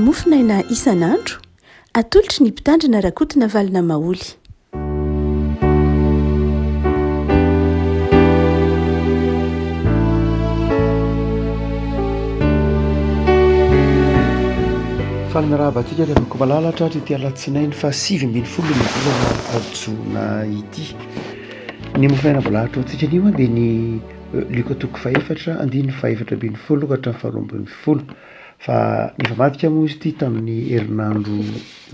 mofinaina isan'andro atolotry ny mpitandrina rakotina valina maoly. falonarahabantsika revako malalatra ty alatsinainy fa 7 ny volana jona ity ny mofinaina voalahatra antsika nio dia ny likotoko faefatra andiny faefatra ambin'ny folo ka hatramin'ny faharoa ambin'ny folo fa ny famadika moa izy ity tamin'ny herinandro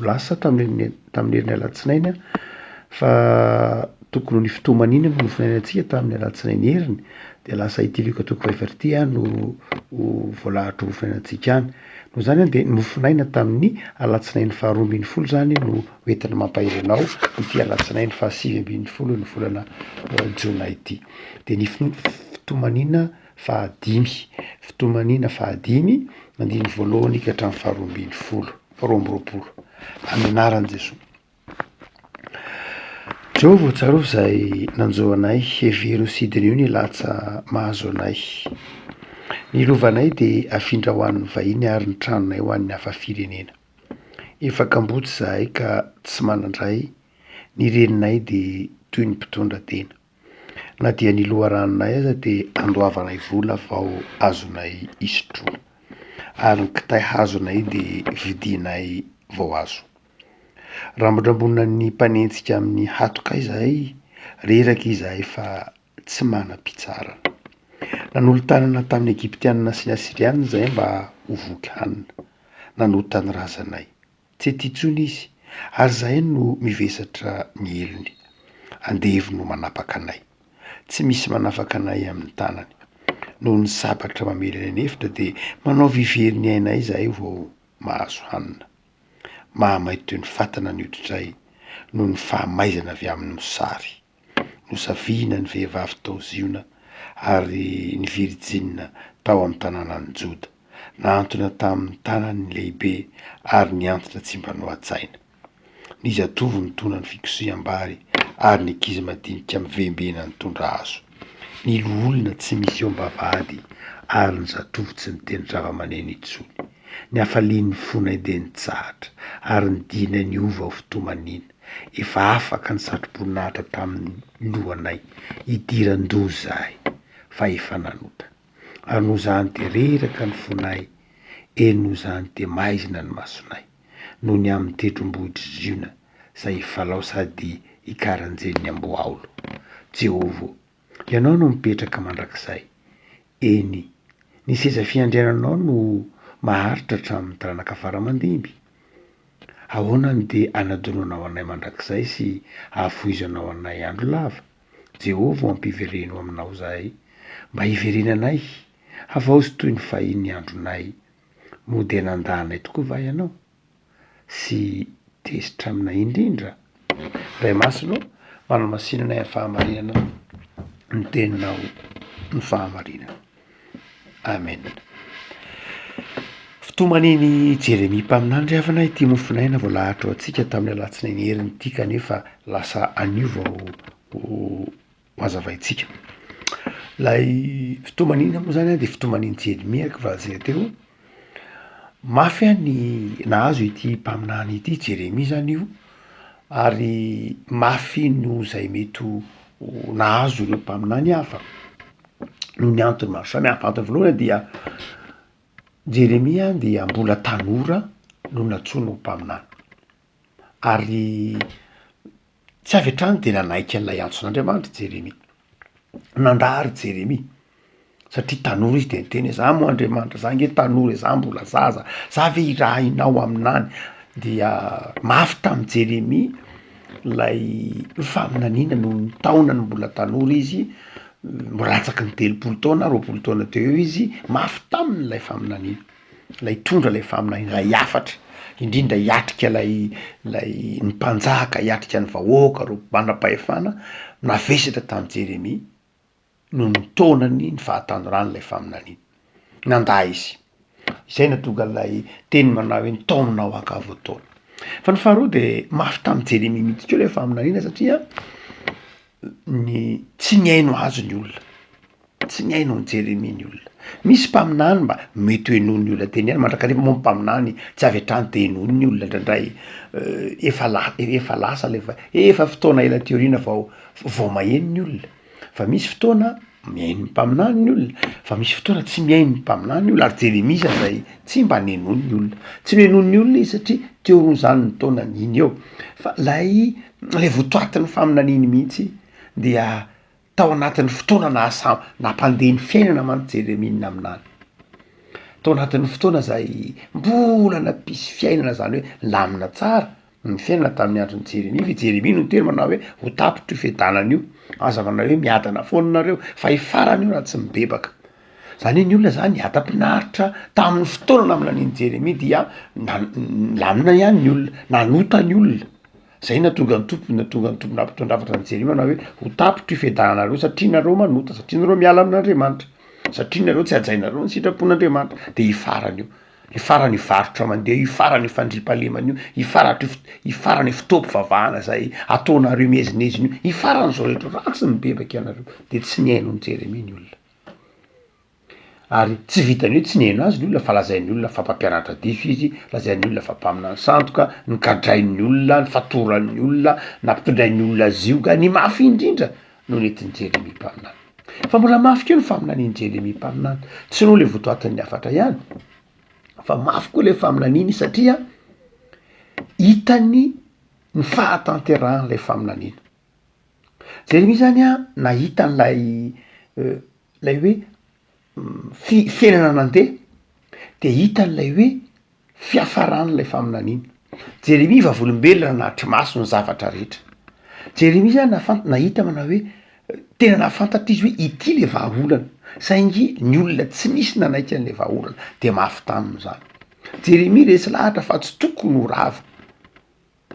lasa tamin'ny herin'ny alatsinainy fa tokony ny fitomanina no mofinaina antsika tamin'ny alatsinainy heriny dia lasa ity likotoko faefatra ity no voalahatra mofinaina antsika any no zany dia mofinaina tamin'ny alatsinainy faharoa ambin'ny folo zany no hoentina mampahiry anao ity alatsinainy fa 7 ambin'ny folo ny volana jona ity dia ny fitomanina fahadimy mandiny voalohany ka hatramin'ny faharoa ambin'ny folo faharoa amby roapolo amin'ny anaran'i Jesosy. Jehova tsarov izay nanjoanay hevery sidiny io ny latsa mahazo anay. Ny lovanay dia afindra ho an'ny vahiny ary ny tranonay ho an'ny hafa firenena. Efa kambotsy zahay ka tsy manandray, ny reninay dia toy ny mpitondra tena. Na dia ny loharanonay aza dia andoavanay vola vao azonay isotroana. Ary ny kitay hazonay dia vidinay vao azo. Rambondrambonina ny mpanentsika amin'ny hatoka izahay, reraka izahay fa tsy manam-pitsarana. Nanolo-tanana tamin'ny Egyptianina sy ny Asirianina izahay mba ho voky hanina. Nanotany razanay. Tsy ety intsony izy, ary izahay no mivesatra ny elony. Andevy no manapaka anay. Tsy misy manafaka anay amin'ny tanany. Noho ny sabatra mamelana ny efitra dia manao vivery ny ainay izahay vao mahazo hanina. Mahamay toy ny fatana ny hoditray noho ny fahamaizana avy amin'ny mosary. Nosaviana ny vehivavy tao ziona ary ny virijinina tao amin'ny tanànan'ny Joda. Nahantona tamin'ny tanany lehibe ary niantitra tsy mba nohajaina. Ny zatovo nitona ny fikoseham-bary ary ny ankizy madinika mivembena nitondra hazo. Ny loolona tsy misy eo am-bavahady ary ny zatovo tsy niteny zava-maneno intsony. Ny hafalian'ny fonay dia nitsahatra ary ny dina ny ova ho fitomanina. Efa afaka ny satroboninahitra tamin'ny lohanay, idiran-doha zahay fa efa nanota. Ary noho zany dia reraka ny fonay, noho zany dia maizina ny masonay. Noho ny amin'ny tendrombohitra ziona, izay falao sady ikaranjen'ny amboaolo. Jehova, ianao no mipetraka mandrakizay. Eny, ny seza fiandriananao no maharitra hatramin'ny taranaka faramandimby. Ahoana dia anadonanao anay mandrakizay sy ahafoizanao anay andro lava. Jehova ampivereno aminao zahay, mba hiverenanay, havaozy toy ny fahiny andronay. Mody anandanay tokoa va ianao, sy tesitra aminay indrindra. Ray masino, manamasinanay amin'ny fahamarinana, ny teninao ny fahamarinana. Amen. Fitomaniny Jeremia mpaminandry avanay ity mofinaina voalahatra antsika tamin'ny alatsinainy heriny ity kanefa lasa anio vao mazavaitsika. Lay fitomanina moa zany dia fitomaniny Jeremia ka valazaina teo. Mafy ny nahazo ity mpaminany ity Jeremia zany io, ary mafy no izay mety nahazo ireo mpaminany hafa. No ny antony maro samihafa. Antony voalohany dia Jeremia dia mbola tanora no natsoina ho mpaminany. Ary tsy avy hatrany dia nanaiky an'ilay antson'Andriamanitra Jeremia. Nandary Jeremia satria tanora izy dia niteny za moa Andriamanitra, za nge tanora, za mbola zaza, za ve irahinao aminany. Dia mafy tamin'ny Jeremia lay faminaniana no ny taonany mbola tanora izy, mbola latsaky ny 30 taona 20 taona teo eo izy, mafy tamin'ilay faminaniana, lay tondra lay faminaniana, lay afatra, indrindra hiatrika lay ny mpanjaka, hiatrika ny vahoaka ro manam-pahefana, navesatra tamin'ny Jeremia no ny taonany ny fahatanorany lay faminaniana. Nanda izy. Izay natonga lay teny manao hoe ntaominao hakavo taona. Fa ny faharoa dia mafy tamin'ny Jeremia mihitsy keo lay faminaniana satria tsy niaino azo ny olona. Tsy niaino ny Jeremia ny olona. misy mpaminany mba mety ho enon'ny olona teny ihany mandraka refa moa mpaminany tsy avy atrany te enon'ny olona ndraindray efa lasa efa fotoana ela teoriana vao mahenony olona fa misy fotoana miainony mpaminany ny olona fa misy fotoana tsy miainony mpaminany olona ary jeremisa zay tsy mba nenon'ny olona tsy nenon'ny olona izy satria teoron' zany ny taona niny eo fa lay votoatin'ny faminaniny mihitsy dia tao anatin'ny fotoana nampandeha ny fiainana mantsy Jeremia aminany tao anatin'ny fotoana zay mbola nampisy fiainana zany hoe lamina tsara ny fiainana tamin'ny andron'ny Jeremia fa Jeremia no tery manao hoe ho tapitry fiedanana io aza manao hoe miadana foana nareo fa hifarana io raha tsy mibebaka zany hoe ny olona zany niadam-pinaritra tamin'ny fotoana naminan'iny Jeremia dia lamina ihany ny olona nanota ny olona zay natonga ny tompo nampitondravatra ny Jeremia manao hoe ho tapitry fiedananareo satria nareo manota satria nareo miala amin'Andriamanitra satria nareo tsy ajainareo ny sitrapon'Andriamanitra de hifarana io hifarany varotra mandeha hifarany fandriampahalemana io hifarany fitopy-vavahana zay ataonareo miezineziny io hifarany zao rehetra ratsy mibebaka ianareo de tsy niaino ny Jeremia ny olona ary tsy vitany hoe tsy niaino azy ny olona fa lazain'ny olona fa mpampianatra diso izy lazain'ny olona fa mpaminany sandoka nygadrain'ny olona ny fatoran'ny olona nampitondrain'ny olona zioga ny mafy indrindra no nentin'ny Jeremia mpaminany fa mbola mafy keo ny faminan'iny Jeremia mpaminany tsy no le votoatin'ny afatra ihany fa mafy koa le faminan'iny satria hitany ny fahatanteran'lay faminan'iny Jeremia zany a nahitan'lay hoe fiainana nandeha de hitan'lay hoe fiafaran'lay faminan'iny Jeremia vavolombelona nahatry maso ny zavatra rehetra Jeremia zany nahita manao hoe tena nafantatra izy hoe ity le vahaolana saingy ny olona tsy misy nanaiky an'le vahaolana de mafy taminy zany Jeremia resy lahatra fa tsy tokony ho rava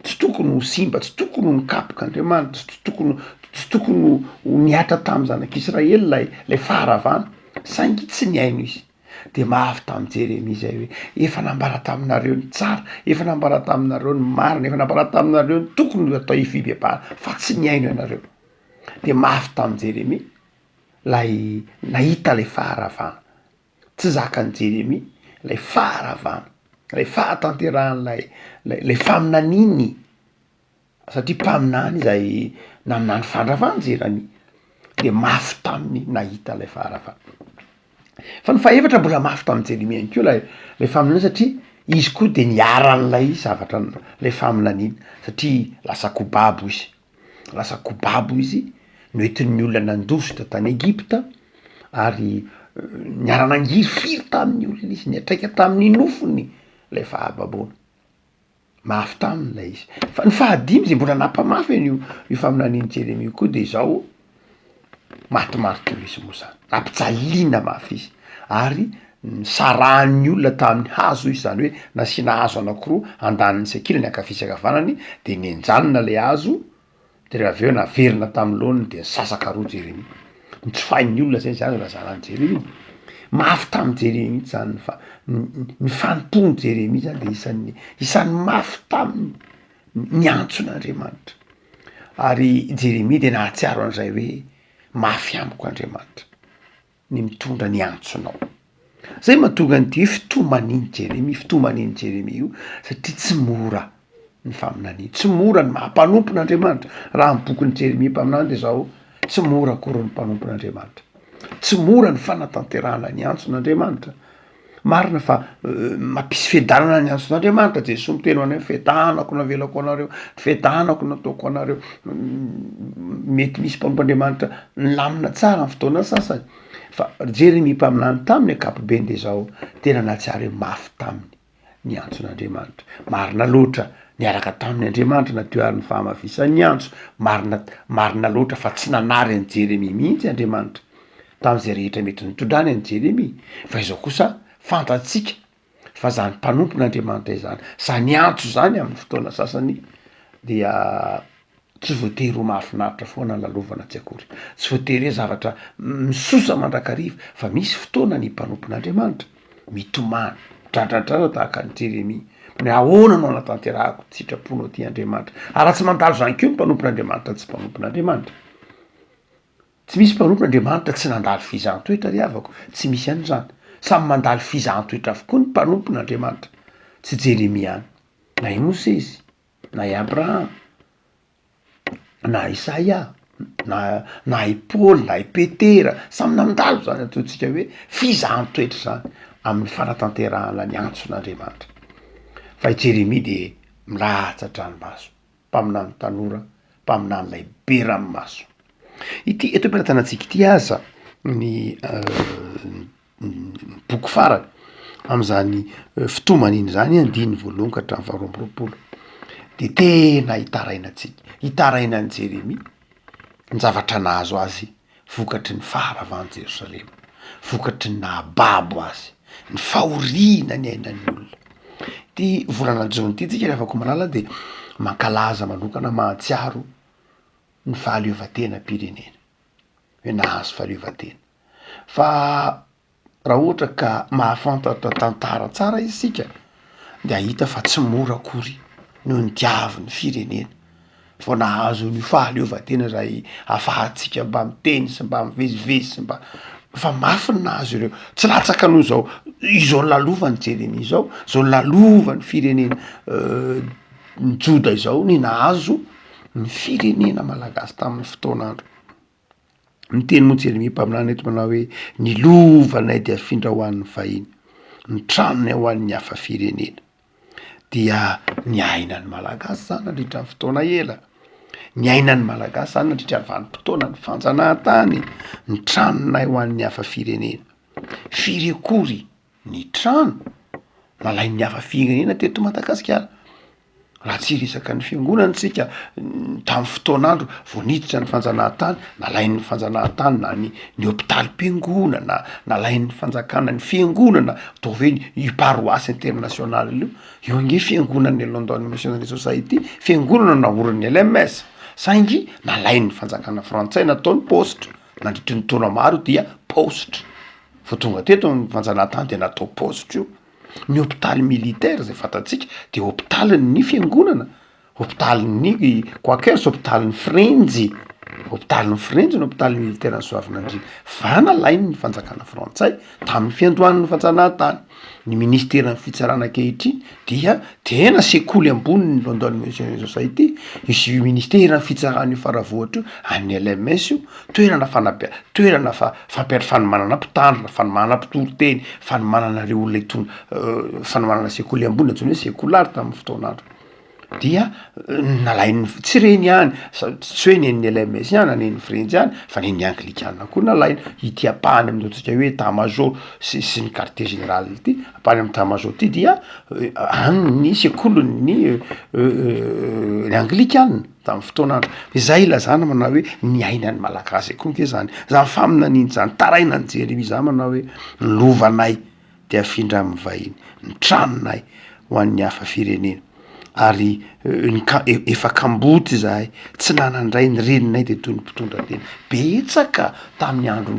tsy tokony ho simba tsy tokony ho nikapoka Andriamanitra tsy tokony ho niatra tamin'ny zanak'Israely lay faharavana saingy tsy niaino izy de mafy tamin'ny Jeremia zay hoe efa nambara taminareo ny tsara efa nambara taminareo ny marina efa nambara taminareo ny tokony atao hifibebahana fa tsy niaino ianareo de mafy tamin'ny Jeremia lay nahita lay faharavana tsy zakan'ny Jeremia lay faharavana lay fahatanteran'lay faminaniny satria mpaminany zay naminany fandravany Jeremia de mafy taminy nahita lay faharavana fa ny fahaefatra mbola mafy tamin'ny Jeremia ihany keo lay faminaniny satria izy koa de niaran'lay zavatra lay faminaniny satria lasa kobabo izy noetin'ny olona nandositra tany Egipta ary niaran'angiry firy tamin'ny olona izy niatraika tamin'ny nofony lay fahababoana mafy taminy lay izy fa ny fahadimy zay mbola nampamafy io faminaniny Jeremia koa de zao maty izy moa zany nampijaliana mafy izy ary sarahan'ny olona tamin'ny hazo izy zany hoe nasiana hazo anakiroa andaniny sekila ny akafisyakavanany de nenjanona le hazo de rehefa aveo naverina tamin'ny lohaniny de sasaka roa Jeremia nitsofain'ny olona zany razanany Jeremia mafy tamin'ny Jeremia mihitsy zany fa ny fanompony Jeremia zany de isan'ny mafy taminy niantson'Andriamanitra ary Jeremia de nahatsiaro an'izay hoe mafy amiko Andriamanitra ny mitondra ny antsonao zay mahatonga nyty fitomaniny Jeremia io satria tsy mora ny faminaniny tsy mora ny mahampanompon'Andriamanitra raha ny bokin'ny Jeremia mpaminany de zao tsy mora akory ny mpanompon'Andriamanitra tsy mora ny fanatanterahana ny antson'Andriamanitra marina fa mampisy fiadanana ny antson'Andriamanitra Jesosy miteny ho anay fiadanako navelako anareo fiadanako nataoko anareo mety misy mpanompo'Andriamanitra nylamina tsara ny fotoana sasany fa Jeremia mpaminany taminy akapobe de zao tena nahatsiaro hoe mafy taminy ny antson'Andriamanitra marina loatra niaraka tamin'ny Andriamanitra natioarin'ny fahamafisany antso marina loatra fa tsy nanary any Jeremia mihitsy Andriamanitra tam'izay rehetra mety nitondrany any Jeremia fa izao kosa fantatsika fa zany mpanompon'Andriamanitra izany zany antso zany amin'ny fotoana sasany dia tsy voatery ho mahafinaritra foana ny lalovana tsy akory tsy voatery hoe zavatra misosa mandrakariva fa misy fotoana ny mpanompon'Andriamanitra mitomany dradradrara tahaka ny Jeremia ny ahoana no anatanterahako sitraponao ty Andriamanitra ary tsy mandalo zany keo ny mpanompon'Andriamanitra tsy mpanompon'Andriamanitra tsy misy mpanompon'andriamanitra tsy nandalo fizahn-toetra ry avako, tsy misy any zany. Samy mandalo fizahn-toetra avokoa ny mpanompon'andriamanitra, tsy Jeremia any, na i Mosesy, na i Abraham, na Isaia, na i Paoly, na i Petera, samy nandalo zany ataontsika hoe fizahn-toetra zany amin'ny fanatanterahana ny antson'andriamanitra. Fa i Jeremia de milatsa dranomaso, mpaminany tanora, mpaminany lehibe ranomaso. Ity eto am-piaratanantsika ity aza ny boky farany am'zany fitomany iny zany andiny voalohany ka hatramin'ny faharoa amby roapolo de tena hitarainan'ny Jeremia ny zavatra nahazo azy vokatry ny faharavan'i Jerosalema, vokatry ny nahababo azy, ny fahoriana ny ainan'ny olona. Ty volana Jona ty tsika rehefa ko malala de mankalaza manokana mahatsiaro ny fahaleovan-tena-pirenena, hoe nahazo fahaleovan-tena. Fa raha ohatra ka mahafantatra tantara tsara isika de ahita fa tsy mora akory noho ny diavy ny firenena vao nahazo ny fahaleovan-tena zay afahantsika mba miteny sy mba mivezivezy sy mba fa mafy ny nahazo ireo. Tsy latsaka noho zao izao lalovany Jeremia zao lalovany firenena ny Joda izao ny nahazo ny firenena malagasy tamin'ny fotoan'andro. Miteny moa Jeremia mpaminany eto manao hoe ny lovanay dia afindra ho an'ny vahiny, ny tranonay ho an'ny hafa firenena. Dia ny ainan'ny malagasy zany nandritra ny fotoana ela, ny ainan'ny malagasy zany nandritra ny vanim-potoana ny fanjanahantany, ny tranonay ho an'ny hafa firenena. Firy akory ny trano nalain'ny hafa firenena teto Madagasikara. Raha tsy resaka ny fiangonana tsika tamin'ny fotoan'andro vao niditra ny fanjanahantany, nalain'ny fanjanahantany na ny hôpitalim-piangonana, nalain'ny fanjakana ny fiangonana, atao hoe i paroisse internationale io ange fiangonan'ny London Missionary Society, fiangonana naorin'ny LMS, saingy nalain'ny fanjakana frantsay nataony poste, nandritry ny taona maro dia poste, fa tonga teto ny fanjanahantany de natao poste io. Ny hôpitaly militaire zay fantatsika de hôpitalin'ny fiangonana, hôpitalin'ny Quakers, hôpitalin'ny Frenjy, hôpitalin'ny Frenjy ny hôpitaly militaire ny Soavinandriana, fa nalain'ny fanjakana frantsay tamin'ny fiandohan'ny fanjanahantany. Ny ministeran'ny fitsarana ankehitriny dia tena sekoly ambony ny London Missionary Society, izy ministeran'ny fitsarana io faravohatra io an'ny LMS io, toerana fanomanana mpitandrina, fanomanana mpitory-teny, fanomanana reo olona itony fanomanana sekoly ambony antsoina hoe sekolary tamin'ny fotoan'andro. Dia nalain'ny tsy reny ihany, tsy hoe nen'ny LMS ihany, nen'ny Frenjy ihany, fa nen'ny Anglikana koa nalaina. Ity apahany amin'izao hoe état-major sy ny quartier général ity, apahany amin'ny état-major ity dia any sekolon'ny Anglikana tamin'ny fotoan'andro. Izay ilazana manao hoe ny ainan'ny malagasy koa nke zany. Zany faminaniana zany tarainan'ny Jeremia zany manao hoe ny lovanay dia afindra amin'ny vahiny, ny tranonay ho an'ny hafa firenena. Ary efa kamboty zahay, tsy nanandray ny reninay de toy ny mpitondra tena. Betsaka tamin'ny andro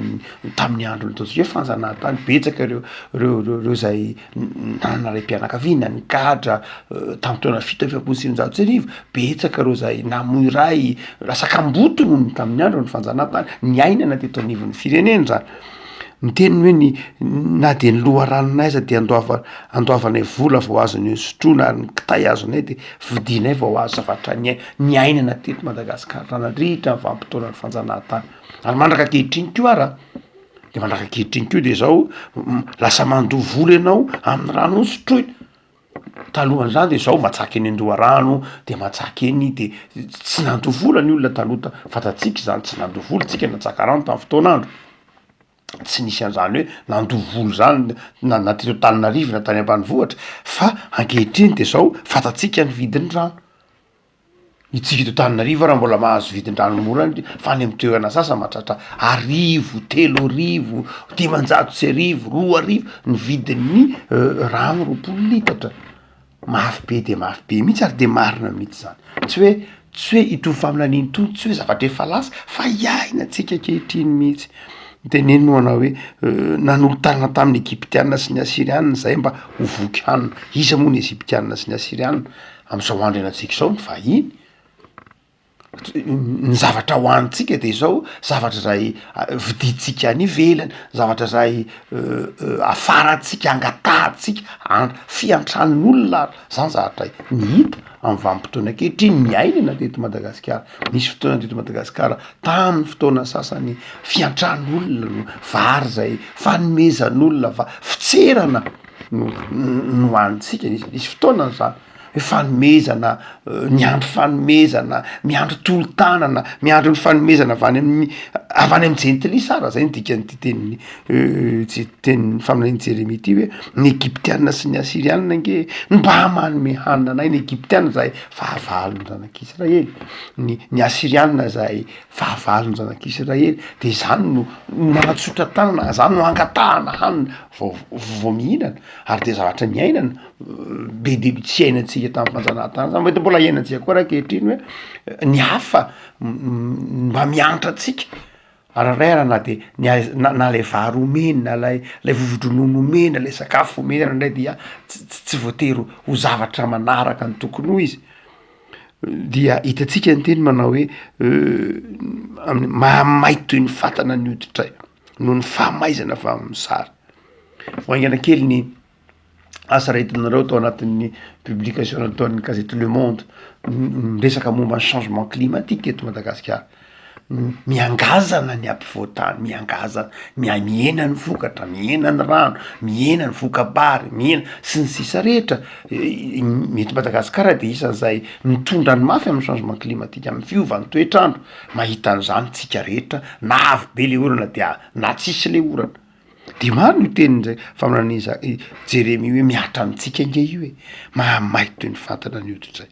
ataontsika hoe fanjanahantany, betsaka reo zay nanana ray mpianakaviana ny gadra tamin'ny taona fito amby efapolo sy sivinjato sy arivo, betsaka reo zay namoy ray, lasa kamboty noho tamin'ny andro ny fanjanahantany, ny ainana teto anivon'ny firenena zany. Miteny hoe na de ny loharanonay aza de andoavanay vola vao azo ny sotroina ary ny kitay azonay de vidinay vao azo zavatra ny ainana teto Madagasikara nanandritra ny vanim-potoana ny fanjanahantany. Ary mandraka ankehitriny koa ara, de mandraka ankehitriny koa de zao lasa mandoha vola ianao amin'ny rano nosotroina. Talohan'izany de zao matsaky eny an-doharano de matsaky eny de tsy nandoha vola ny olona taloha, fantatsika zany tsy nandoha vola tsika natsaka rano tamin'ny fotoan'andro. Tsy nisy an'izany hoe nandoha volo zany na teto Antananarivo na tany ambanivohitra, fa ankehitriny de zao fantatsika ny vidin'ny rano. Itsika teto Antananarivo raha mbola mahazo vidin-drano mora fa any amin'ny toerana sasa mahatratra 1,000, 3,000, 500 2,000 ny vidin'ny rano 20 litatra. Mafy be de mafy be mihitsy ary de marina mihitsy zany. Tsy hoe itony faminaniana itony, tsy hoe zavatra efa lasa fa iainantsika ankehitriny mihitsy. Teneno anao hoe nanolotanana tamin'ny Egyptianina sy ny Asirianina zay mba ho voky hanina. Iza moa ny Egyptianina sy ny Asirianina? Amin'izao andro ianantsika izao ny vahiny. ny zavatra hoanitsika de zao zavatra zay viditsika any ivelany, zavatra zay afaratsika angatahtsika fiantran'olona zany zavatra ny hita amy vanim-potoana ankehitriny miainana teto Madagasikara. Misy fotoana teto Madagasikara tamin'ny fotoana sasany fiantran'olona no vary zay fanomezan'olona fitserana no anitsika nisy fotoana zany hoe fanomezana, miandro fanomezana, miandro tolo-tanana, miandro ny fanomezana avy any amy jentily sara zay ny dikan'ity tenin'ny faminany Jeremia ity hoe ny Egyptianina sy ny Asirianina nge mba manome hanina anay, ny Egyptianina zay fahavalony zanak'Israely, ny Asirianina zay fahavalony zanak'Israely, de zany no manatsotra tanana, zany no angatahana hanina vao mihinana. Ary de zavatra miainana be de tsy ainantsika tamin'ny fanjanahantany zany, mety mbola iainantsika koa raha ankehitriny hoe ny hafa mba mianatra atsika araray na de na lay vary omena, lay vovo-dronono omena, lay sakafo omena ndray dia tsy voatery ho zavatra manaraka ny tokony ho izy. Dia hitatsika ny teny manao hoe mahamay toy ny fatana ny hoditra noho ny fahamaizana avy amin'ny sary. Voaingana kely ny asa rahitinareo tao anatin'ny publication nataon'ny gazety Le Monde resaka momba ny changement climatique eto Madagasikara. Miangazana ny ampivoatany, miangazana miena ny vokatra, miena ny rano, miena ny voka-bary, miena sy ny sisa rehetra. Mety Madagasikara de isan'izay mitondra ny mafy amin'ny changement climatique, amin'ny fiovan'ny toetrandro. Mahita an'izany tsika rehetra, na avy be le orana dia na tsisy le orana. De maro no tenin'izay faminan'iza Jeremia hoe miatra amitsika nge io hoe mahamay toy ny fatana ny hoditra zay.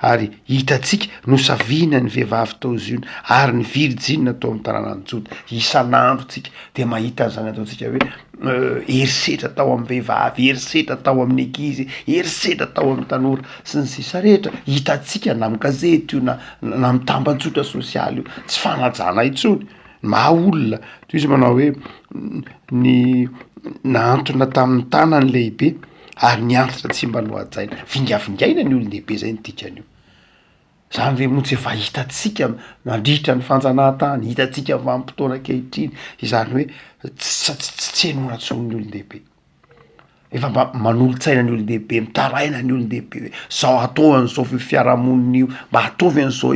Ary hitatsika no saviana ny vehivavy tao ziona ary ny virjina tao amin'ny tanàna Joda isan'andro tsika de mahita an'izany ataotsika hoe herisetra tao amin'ny vehivavy, herisetra tao amin'ny ankizy, herisetra tao amin'ny tanora sy ny sisa rehetra. Hitatsika na amin'ny gazety io na amin'ny tambajotra sosialy io, tsy fanajana intsony maha olona. Toy izy manao hoe ny nahantona tamin'ny tanany lehibe ary niantitra tsy mba nohajaina, vingavingaina ny olon-dehibe zay ny dikan'io. Zany hoe moa tsy efa hitatsika nandritra ny fanjanahantany, hitatsika vanim-potoana ankehitriny, izany hoe tsy henona ntsony ny olon-dehibe. Efa mba manolontsaina ny olon-dehibe, mitaraina ny olon-dehibe hoe zao atao an'izao fiarahamonina io, mba ataovy an'izao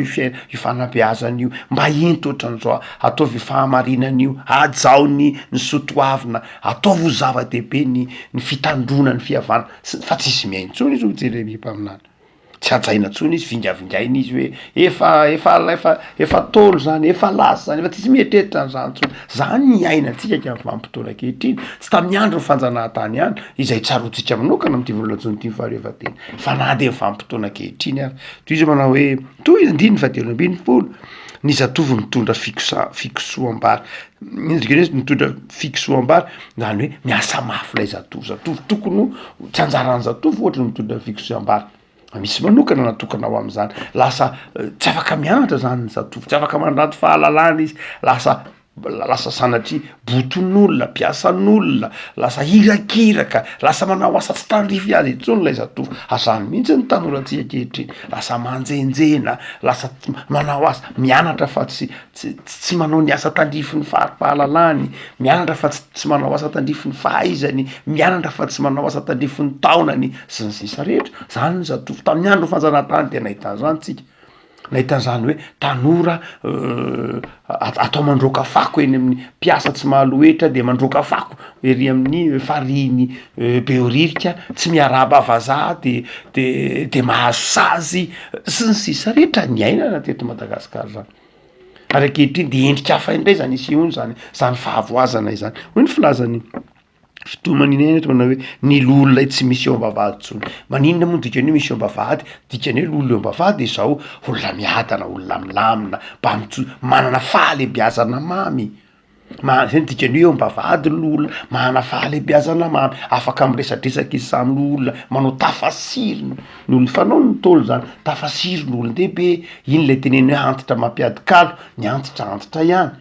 ifanabeazana io, mba ento ohatran'izao, ataovy fahamarinana io, ajao ny sotoavina, ataovy ho zava-dehibe ny fitandrona ny fihavana, fa tsisy miaino tsony izy ho Jeremia mpaminany. Tsy ajaina tsony izy, vingavingaina izy hoe efa tolo zany, efa lasa zany, efa tsisy mietreritra n'izany tsony. Zany ny ainatsika ka vanim-potoana ankehitriny, tsy tamin'ny andro ny fanjanahantany ihany izay tsarotsika manokana amin'ity voalazony ity faharevatena, fa na de vanim-potoana ankehitriny ary. Toy izy manao hoe toy andiny fa telo ambin'ny folo ny zatovo mitondra fiksoam-bary. Indrikany hoe mitondra fiksoam-bary zany hoe miasa mafy lay zatovo tokony tsy anjaran'ny zatovo ohatra ny mitondra fiksoam-bary. Misy manokana natokana ao am'izany, lasa tsy afaka mianatra zany ny zatovo, tsy afaka mandranto fahalalana izy, lasa sanatria boton'olona, mpiasan'olona, lasa hirakiraka, lasa manao asa tsy tandrify azy intsony lay zatovo. Azany mihitsy ny tanorantsika ankehitriny, lasa manjenjena, lasa manao asa mianatra fa tsy manao ny asa tandrify ny fahalalany, mianatra fa tsy manao asa tandrify ny fahaizany, mianatra fa tsy manao asa tandrify ny taonany sy ny sisa rehetra. Zany ny zatovo tamin'ny andro fanjanahantany tena ahitan'izany tsika. Nahitan'izany hoe tanora atao mandroaka fako eny amin'ny mpiasa tsy mahaloetra de mandroaka fako ery amin'ny fariny beoririka, tsy miarahaba vazaha de mahazo sazy sy ny sisa rehetra ny ainana teto Madagasikara zany. Ary ankehitriny de endrika hafa indray zany isehoany zany fahavoazana izany. Hoy ny filazany fitoman'iny eto manao hoe ny lolona tsy misy eo am-bavahady tsony. Maninona moa dikan'io misy eo am-bavahady? Dikany hoe lolo eo am-bavahady zao olona miadana, olona milamina, manana fahalebiazana mamy. Zay dikany eo am-bavahady lolona manana fahalebiazana mamy, afaka miresadresaka izy samy olona, manao tafasiry ny olona fanao ny tolo zany, tafasiry ny olon-dehibe, iny lay teneny hoe antitra mampiady kalo, ny antitra ihany.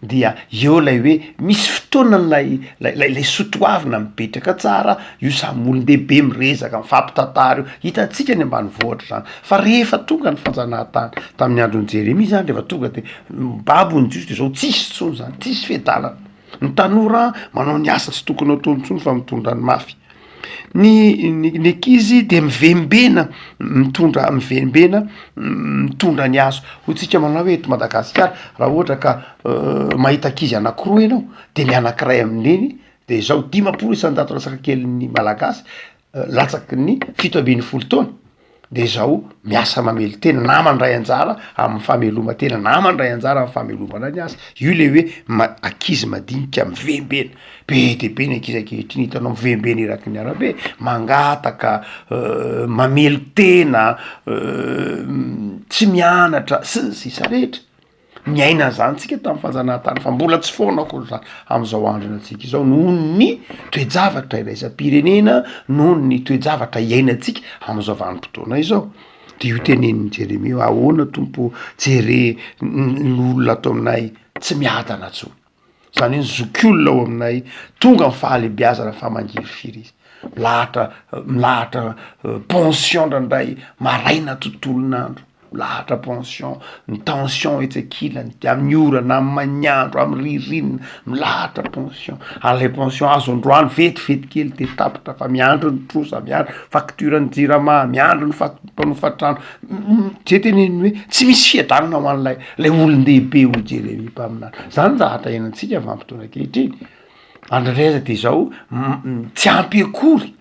dia eo lay hoe misy fotoananylay sotoavina mipetraka tsara io samy olon-dehibe mirezaka mifampitantara io hitatsika ny ambany vohatra zany fa rehefa tonga ny fanjanahantany tamin'ny androny Jeremia zany rehefa tonga de babo ny jiosy de zao tsisy tsony zany tsisy fiadalana ny tanora manao ny asa tsy tokony ataony tsony fa mitondra ny mafy ny ankizy de mivembena mitondra ny azo ho tsika manao hoe eto Madagasikara raha ohatra ka mahita ankizy anakiroa ianao de ny anakiray amin'iny de zao 10 isan-jato lasaka kely malagasy latsaky ny 7 taona de zao miasa mamely tena na mandray anjara amin'ny fameloma-tena na mandray anjara amin'ny famelomana ny asa io le hoe ankizy madinika mivembena be de be ny ankizy ankehitriny hitanao mivembena eraky ny arabe mangataka mamely tena tsy mianatra sisa rehetra miaina zany tsika tamin'ny fanjanahantany fa mbola tsy foana akory zany am'izao andro antsika izao noho ny toejavatra iraisam-pirenena noho ny toejavatra iainantsika am'izao vanim-potoana izao de io tenenin'ny Jeremia ahoana tompo jere n'olona atao aminay tsy miadana tsony zany hoe zokiolona ao aminay tonga ny fahalebiazana fa mangiry firy izy milahatra pension ndrandray maraina tontolon'andro milahatra pension ny tension etsakilany de amin'ny orana amin'ny maniandro amin'ny ririnina milahatra pension ale pension azo androany vetivety kely de tapitra fa miandro ny trosa miandro facture ny jirama miandro ny mpanofatrano ze teneny hoe tsy misy fiadanana ho an'lay olon-dehibe ho Jeremia mpaminany zany zahatra iainantsika vanim-potoana ankehitriny andrereza de zao tsy ampy akory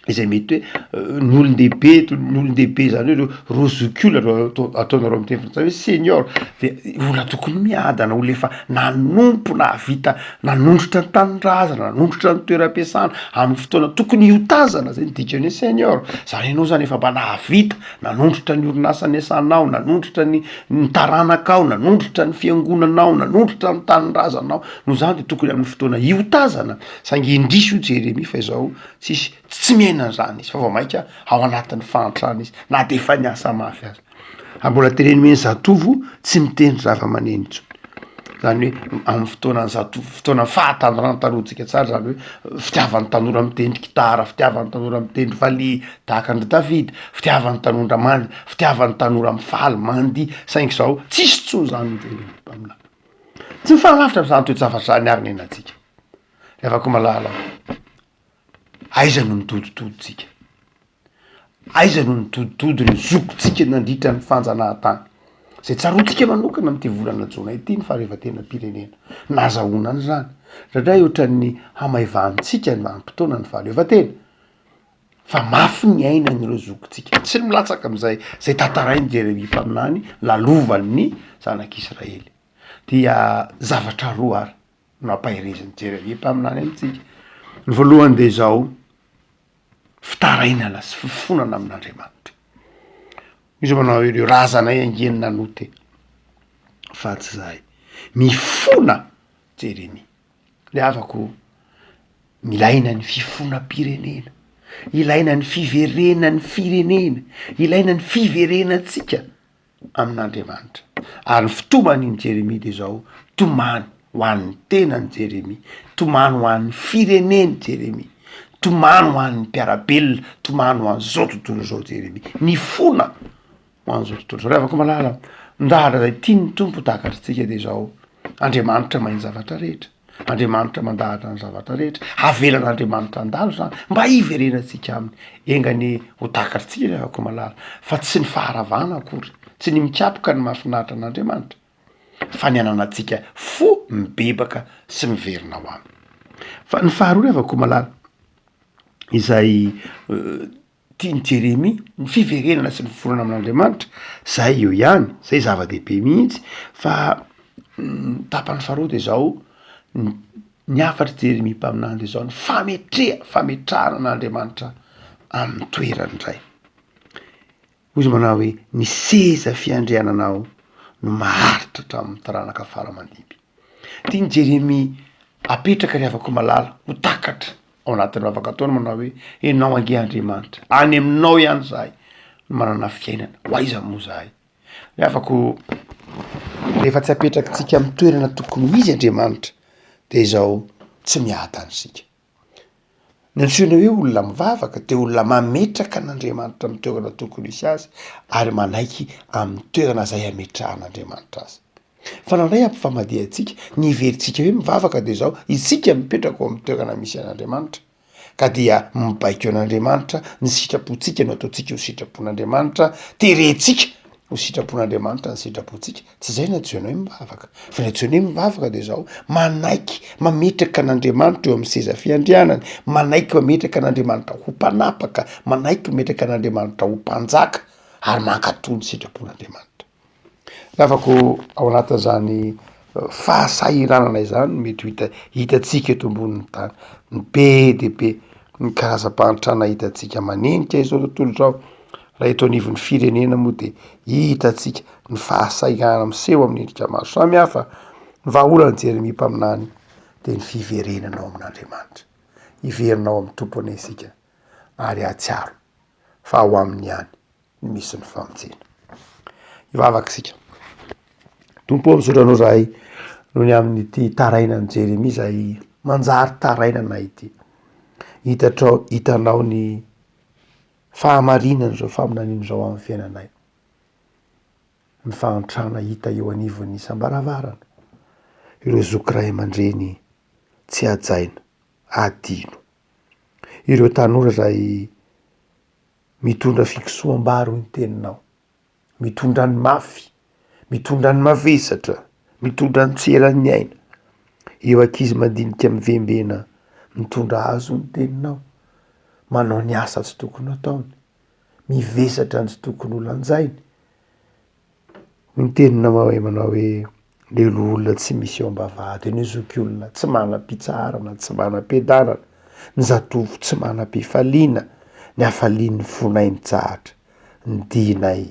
izay mety hoe ny olon-dehibe zany hoe ro zokiolona ataonareo amin'ny teny frantsay hoe senior de olona tokony miadana olo efa nanompo nanondrotra ny tanindrazana nanondrotra ny toeram-piasana amin'ny fotoana tokony hiotazana zay ny dikany hoe senior zany ianao zany efa mba nahavita nanondrotra ny orinasa ny asanao nanondrotra ny taranakao nanondrotra ny fiangonanao nanondrotra ny tanindrazanao no zany de tokony amin'ny fotoana hiotazana saingy indrisy io Jeremia fa izao tsy miaina zany izy fa vao mainka ao anatin'ny fantrana izy na de efa niasa mafy azy mbola teneny meny zatovo tsy mitendry zava-maneno intsony zany hoe amin'ny fotoanany zatovo fotoana fahatandràna tarotsika tsara zany hoe fitiavan'ny tanora mitendry gitara fitiavan'ny tanora mitendry valiha tahaka andry Davida fitiavan'ny tanora mifaly mandihy saingy zao tsisy tsony zany amina tsy mifanafitra am'zany toejavatra zany ary nenatsika rehefa malala aiza no nitoditoditsika aiza no nitoditody ny zokotsika nandritra ny fanjanahantany zay tsarotsika manokana am'ty volana jona ity ny fahaleovan-tena-pirenena nazahoana zany satria ohatran'ny hamaivantsika ny vanim-potoana ny fahaleovan-tena fa mafy ny aina n'ireo zokotsika tsy milatsaka am'zay tantarainy Jeremia mpaminany lalovan'ny zanak'Israely dia zavatra roa ary no ampahirezany Jeremia mpaminany amitsika ny voalohany de zao fitarainana sy fifonana amin'Andriamanitra izy manao ireo razanay angiany nanoty fa tsy zahay mifona Jeremia le afako ilaina ny fifonam-pirenena ilaina ny fiverena ny firenena ilaina ny fiverenantsika amin'Andriamanitra ary ny fitoman'iny Jeremia de zao tomany ho an'ny tenany Jeremia tomany ho an'ny fireneny Jeremia tomany ho an'ny mpiarabelona tomany ho an'izao tontolo zao Jeremia ny fona ho an'izao tontolo zao rehefa ko malala ndahatra zay tiany tompo takatritsika de zao Andriamanitra mahay ny zavatra rehetra Andriamanitra mandahatra ny zavatra rehetra avelan'Andriamanitra andalo zany mba hiverenantsika aminy engany ho takatritsika rehefa ko malala fa tsy ny faharavana akory tsy ny mikapoka ny mahafinaritra an'Andriamanitra fa ny ananatsika fo mibebaka sy miverina ho aminy fa ny faharoa rehefa ko malala izay tiany Jeremia ny fiverenana sy ny fifonana amin'Andriamanitra zay eo ihany zay zava-dehibe mihitsy fa tapany faharoa de zao ny afatry Jeremia mpaminany de zao ny fametrahana an'Andriamanitra amin'ny toerany ray ozy manao hoe ny seza fiandriananao no maharitra hatramin'ny taranaka faramandiby tiany Jeremia apetraka rehefa ko malala ho takatra ao anatin'ny vavaka ataony manao hoe enao ange Andriamanitra any aminao ihany zahay no manana fiainana ho aiza moa zahay le afako rehefa tsy apetrakintsika amin'ny toerana tokony izy Andriamanitra de izao tsy miadany sika. Ny antsoina hoe olona mivavaka de olona mametraka an'Andriamanitra amin'ny toerana tokony isy azy ary manaiky amin'ny toerana zay ametrahan'Andriamanitra azy. Fa nandray ampifamadiantsika ny iverintsika hoe mivavaka de zao isika mipetraka ao amin'ny toerana misy an'Andriamanitra ka dia mibaiko an'Andriamanitra ny sitrapontsika no ataontsika ho sitrapon'Andriamanitra, terentsika ho sitrapon'Andriamanitra ny sitrapontsika. Tsy zay no antsoina hoe mivavaka, fa ny antsoina hoe mivavaka de zao manaiky mametraka an'Andriamanitra eo amin'ny seza fiandrianany, manaiky mametraka an'Andriamanitra ho mpanapaka, manaiky mametraka an'Andriamanitra ho mpanjaka ary mankatony sitrapon'Andriamanitra. Afako ao anatin'izany fahasahiranana izany mety hitantsika eto ambonin'ny tany ny be de be ny karazam-pahantrana hitantsika manenika izao tontolo zao. Raha eto anivon'ny firenena moa de hitantsika ny fahasahirana miseho amin'ny endrika maro samihafa. Ny vahaolana Jeremia mpaminany de ny fiverenanao amin'Andriamanitra, iverinao amin'ny tompony isika ary atsiaro fa ao amin'ny ihany ny misy ny famonjena. Ivavaka isika. Tompo misaotranao zahay noho ny amin'ity tarainan'i Jeremia zay manjary tarainana ity. Hitanao ny fahamarinana zao faminaniana zao amin'ny fiainanay. Ny fahantrana hita eo anivon'ny isam-baravarana. Ireo zoky ray aman-dreny tsy hajaina, adino. Ireo tanora zay mitondra fikisoam-bary ny teninao, mitondra ny mafy, mitondra ny mavesatra, mitondra ny tseran'ny aina. Eo ankizy mandinika mivembena mitondra azo ny teninao, manao ny asa tsy tokony ataony, mivesatra ny tsy tokony ho lanjainy. Ny teninao manao hoe lelo olona tsy misy eo am-bavahady, ny zoky olona tsy manam-pitsarana, tsy manam-piadanana, ny zatovo tsy manam-pifaliana, ny hafalian'ny fonay mitsahatra, ny dinay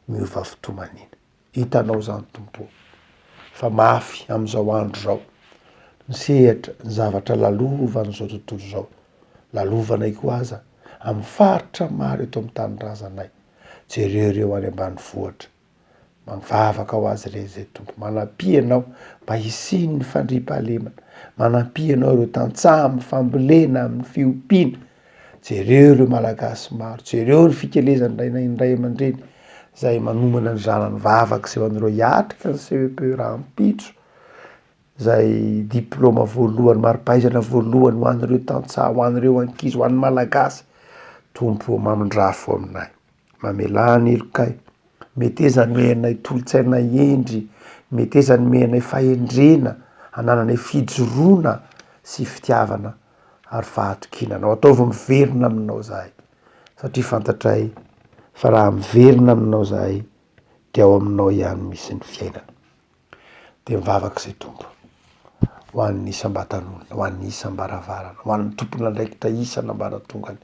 miova fotomanina. Hitanao zany Tompo fa mafy amin'izao andro zao misehatra ny zavatra lalovana zao tontolo zao, lalovanay koa aza amin'ny faritra maro eto amin'ny tanindrazanay. Jereo any ambanivohitra mivavaka ho azy re zay Tompo, manampy anao mba hisiny ny fandriampahalemana, manampy anao ireo tantsaha amin'ny fambolena, amin'ny fiompiana. Jereo ireo malagasy maro, jereo ny fikelezany indray aman-dreny zay manomana ny zanany vavaka seho an'ireo hiatrika ny CEP rahampitso, zay diplôma voalohany, mari-pahaizana voalohany ho an'ireo tantsaha, ho an'ireo ankizy, ho an'ny malagasy. Tompo mamindrafo aminay, mamelany elokay, metezany mehanay tolotsaina endry, metezany mehanay fahendrena, hanananay fijoroana sy fitiavana ary fahatokinana. Ataovy miverina aminao zahay satria fantatray fa raha miverina aminao zahay de ao aminao ihany misy ny fiainana. De mivavaka izay Tompo ho an'ny isam-batan'olona, ho an'ny isam-baravarana, ho an'ny tompona andraikitra isana ambaratongany.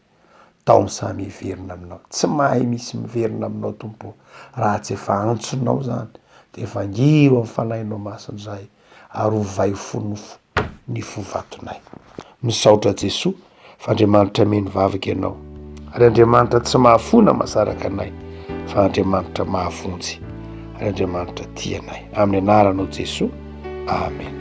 Taony samy hiverina aminao, tsy mahay misy miverina aminao Tompo raha tsy efa antsonao zany de efa angio amin'ny fanahinao masiny zahay ary hovay fonofo ny fovatonay. Misaotra Jesoa fa Andriamanitra meny vavaka ianao ary Andriamanitra tsy mahafona masaraka anay fa Andriamanitra mahavonjy ary Andriamanitra tia anay. Amin'ny anaranao Jesoa, amen.